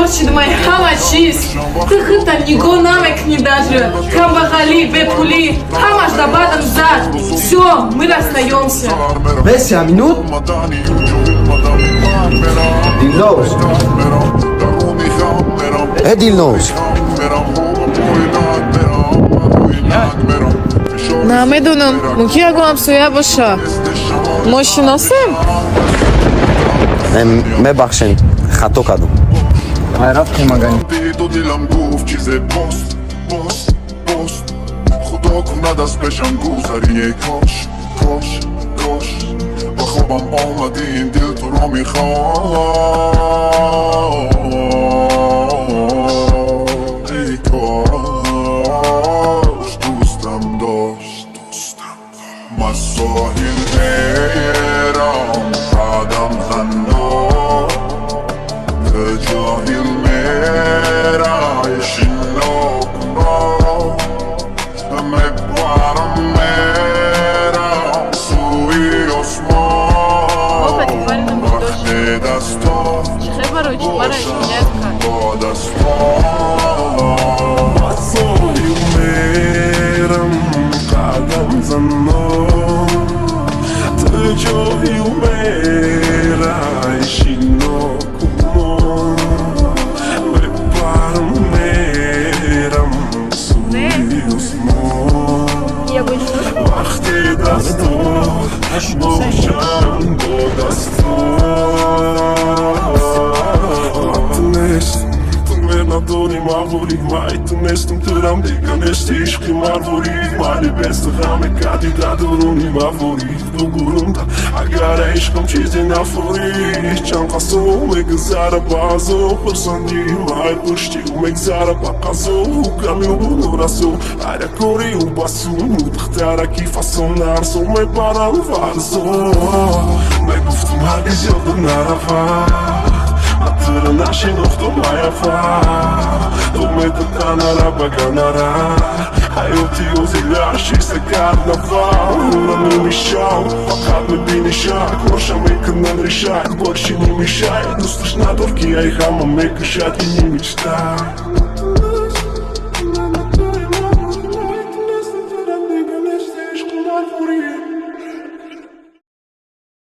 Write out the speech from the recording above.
Площадь моя чист. Ты хыта нико намекни даже. Камбахали, бепули, хамаш да бадам зад. Все, мы расстаемся. بس يا منود ديلنوز ايه ديلنوز نمیدونم ممکن اگه سویا باشه ما شناسیم مبخشند خطا کردم رفتیم مگانی تو دلم گفت چیز پست پست پست خدا کند از پیشم گذری کاش کاش کاش با خوابم آمدی این دل تو را میخواد ای کاش دوستم داشت مساحل میرم قدم زنم جاهل میرم شناکنم همه بارم میرم سوی آسمان وقتی دستم باشم با دستم مساحل میرم قدم زنم جاهل میرم شناکنم وقتی دستان باشم با دستان تو نداری موری مای تونستم ترم دیگه نشتی عشقی موری مالی بست غمه کدی دادرونی موری تو گروم اگر عشقم چیزی نفوری چند قصو مگذاره بازو پرسندی مای پشتی و مگذاره با قصو کمی و بودو رسو هر کوری و باسو تختاره کی فاسون نرسو میبارم فرزو میگفتم هرگز یادم نرفت تو نشناختم تو میدونم بگناره حیاتی و زیرشی سکر نفر من نمیشم فقط میبینی شک روشم میکنن ریشک باشی نمیشه دوستش ندار که ای همه میکشد که نمیشتر